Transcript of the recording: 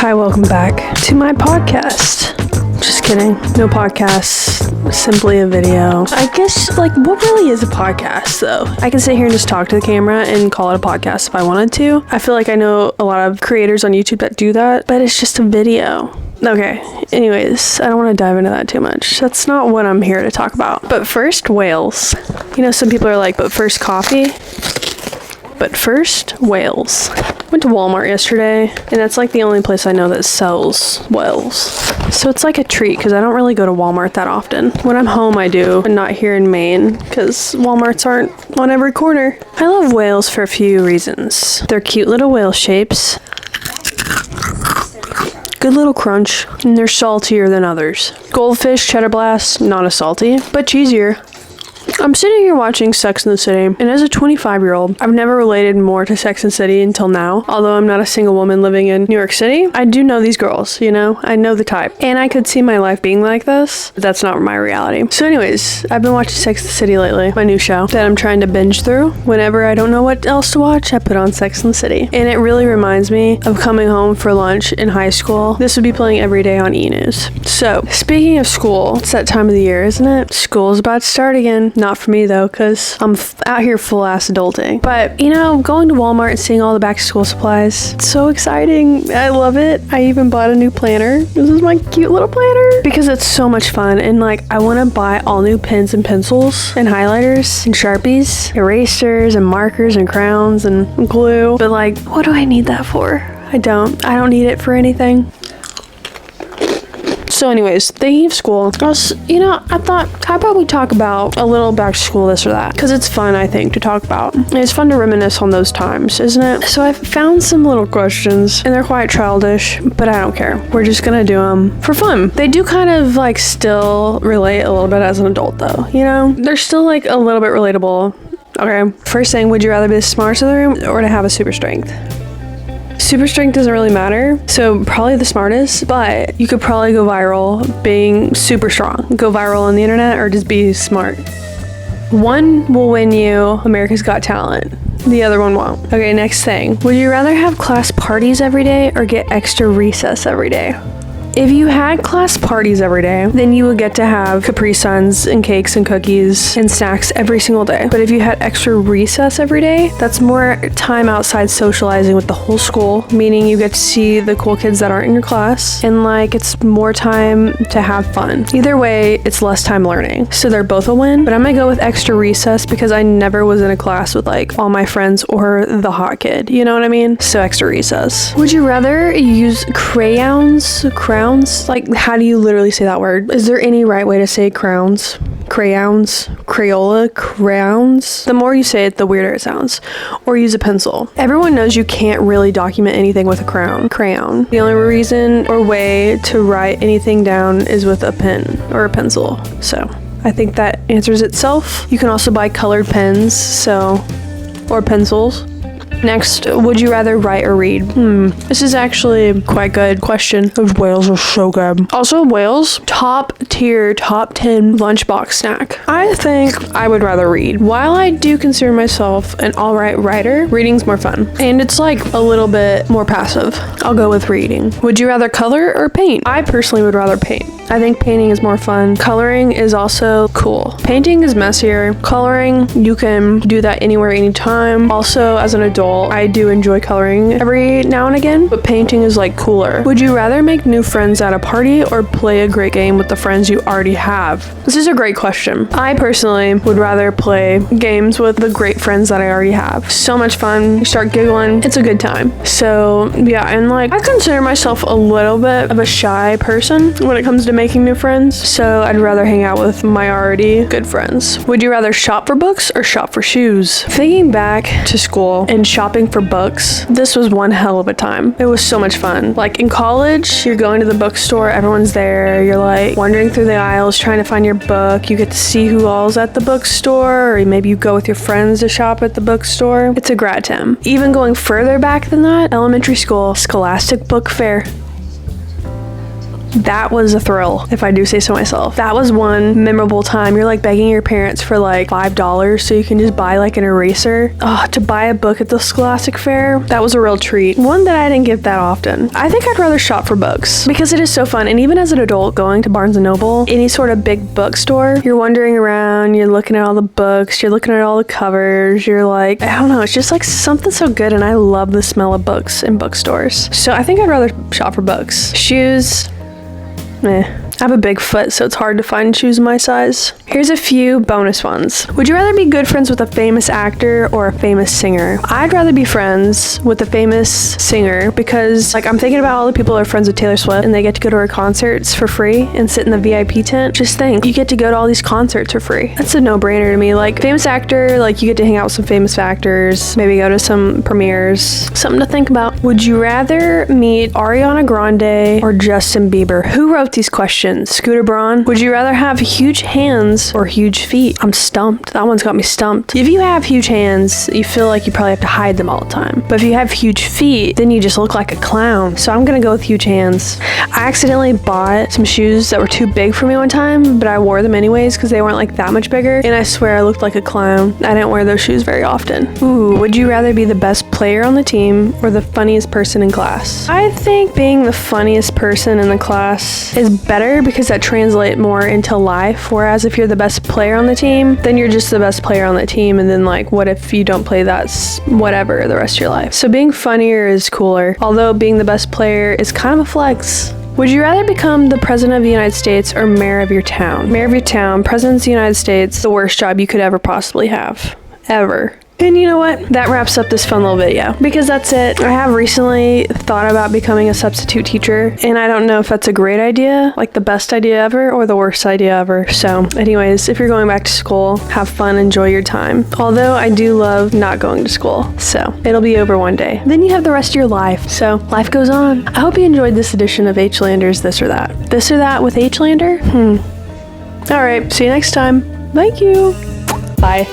Hi, welcome back to my podcast. Just kidding. No podcast, simply a video. I guess, what really is a podcast, though? I can sit here and just talk to the camera and call it a podcast if I wanted to. I feel like I know a lot of creators on YouTube that do that, but it's just a video. Okay, anyways, I don't want to dive into that too much. That's not what I'm here to talk about. But first, whales. You know, some people are like, but first coffee? But first, whales. Went to Walmart yesterday, and that's like the only place I know that sells whales. So it's like a treat, because I don't really go to Walmart that often. When I'm home, I do, but not here in Maine, because Walmarts aren't on every corner. I love whales for a few reasons. They're cute little whale shapes. Good little crunch, and they're saltier than others. Goldfish, cheddar blast, not as salty, but cheesier. I'm sitting here watching Sex and the City, and as a 25-year-old, I've never related more to Sex and the City until now. Although I'm not a single woman living in New York City, I do know these girls, you know? I know the type. And I could see my life being like this, but that's not my reality. So anyways, I've been watching Sex and the City lately, my new show that I'm trying to binge through. Whenever I don't know what else to watch, I put on Sex and the City. And it really reminds me of coming home for lunch in high school. This would be playing every day on E! News. So, speaking of school, it's that time of the year, isn't it? School's about to start again. Not for me though, because I'm out here full ass adulting. But you know, going to Walmart and seeing all the back to school supplies, it's so exciting. I love it. I even bought a new planner. This is my cute little planner because it's so much fun. And I want to buy all new pens and pencils and highlighters and Sharpies, erasers and markers and crowns and glue. But what do I need that for? I don't need it for anything. So anyways, thinking of school, I thought, how about we talk about a little back to school this or that? Because it's fun, I think, to talk about. And it's fun to reminisce on those times, isn't it? So I found some little questions, and they're quite childish, but I don't care. We're just gonna do them for fun. They do kind of still relate a little bit as an adult though, you know? They're still a little bit relatable. Okay, first thing, would you rather be the smartest in the room or to have a super strength? Super strength doesn't really matter, so probably the smartest, but you could probably go viral being super strong. Go viral on the internet or just be smart. One will win you America's Got Talent. The other one won't. Okay, next thing. Would you rather have class parties every day or get extra recess every day? If you had class parties every day, then you would get to have Capri Suns and cakes and cookies and snacks every single day. But if you had extra recess every day, that's more time outside socializing with the whole school, meaning you get to see the cool kids that aren't in your class, and it's more time to have fun. Either way, it's less time learning. So they're both a win, but I'm gonna go with extra recess because I never was in a class with all my friends or the hot kid, you know what I mean? So extra recess. Would you rather use crayons? How do you literally say that word? Is there any right way to say crowns? Crayons? Crayola? Crowns? The more you say it, the weirder it sounds. Or use a pencil. Everyone knows you can't really document anything with a crayon. The only reason or way to write anything down is with a pen or a pencil. So I think that answers itself. You can also buy colored pens, or pencils. Next, would you rather write or read? This is actually quite good question. Those whales are so good. Also, whales, top tier, top 10 lunchbox snack. I think I would rather read. While I do consider myself an alright writer, reading's more fun. And it's a little bit more passive. I'll go with reading. Would you rather color or paint? I personally would rather paint. I think painting is more fun. Coloring is also cool. Painting is messier. Coloring, you can do that anywhere, anytime. Also, as an adult, I do enjoy coloring every now and again, but painting is cooler. Would you rather make new friends at a party or play a great game with the friends you already have? This is a great question. I personally would rather play games with the great friends that I already have. So much fun. You start giggling. It's a good time. So yeah, and I consider myself a little bit of a shy person when it comes to making new friends, so I'd rather hang out with my already good friends. Would you rather shop for books or shop for shoes? Thinking back to school and shopping for books, this was one hell of a time. It was so much fun. In college, you're going to the bookstore, everyone's there, you're wandering through the aisles trying to find your book, you get to see who all's at the bookstore, or maybe you go with your friends to shop at the bookstore. It's a grad time. Even going further back than that, elementary school, Scholastic Book Fair. That was a thrill, if I do say so myself. That was one memorable time. You're like begging your parents for like $5 so you can just buy like an eraser. Oh, to buy a book at the Scholastic Fair, that was a real treat. One that I didn't get that often. I think I'd rather shop for books because it is so fun. And even as an adult, going to Barnes & Noble, any sort of big bookstore, you're wandering around, you're looking at all the books, you're looking at all the covers, you're like, I don't know, it's just like something so good, and I love the smell of books in bookstores. So I think I'd rather shop for books. Shoes, meh. I have a big foot, so it's hard to find shoes my size. Here's a few bonus ones. Would you rather be good friends with a famous actor or a famous singer? I'd rather be friends with a famous singer because, like, I'm thinking about all the people who are friends with Taylor Swift and they get to go to her concerts for free and sit in the VIP tent. Just think, you get to go to all these concerts for free. That's a no-brainer to me. Like, famous actor, like, you get to hang out with some famous actors, maybe go to some premieres. Something to think about. Would you rather meet Ariana Grande or Justin Bieber? Who wrote these questions? Scooter Braun. Would you rather have huge hands or huge feet? I'm stumped. That one's got me stumped. If you have huge hands, you feel like you probably have to hide them all the time. But if you have huge feet, then you just look like a clown. So I'm gonna go with huge hands. I accidentally bought some shoes that were too big for me one time, but I wore them anyways because they weren't like that much bigger. And I swear I looked like a clown. I didn't wear those shoes very often. Ooh, would you rather be the best player on the team or the funniest person in class? I think being the funniest person in the class is better because that translates more into life, whereas if you're the best player on the team, then you're just the best player on the team, and then like what if you don't play that whatever the rest of your life. So being funnier is cooler, although being the best player is kind of a flex. Would you rather become the president of the United States or mayor of your town? Mayor of your town, president of the United States, the worst job you could ever possibly have. Ever. And you know what? That wraps up this fun little video because that's it. I have recently thought about becoming a substitute teacher, and I don't know if that's a great idea, like the best idea ever or the worst idea ever. So anyways, if you're going back to school, have fun, enjoy your time. Although I do love not going to school, so it'll be over one day. Then you have the rest of your life, so life goes on. I hope you enjoyed this edition of Hlander's This or That. This or That with Hlander? Alright, see you next time. Thank you. Bye.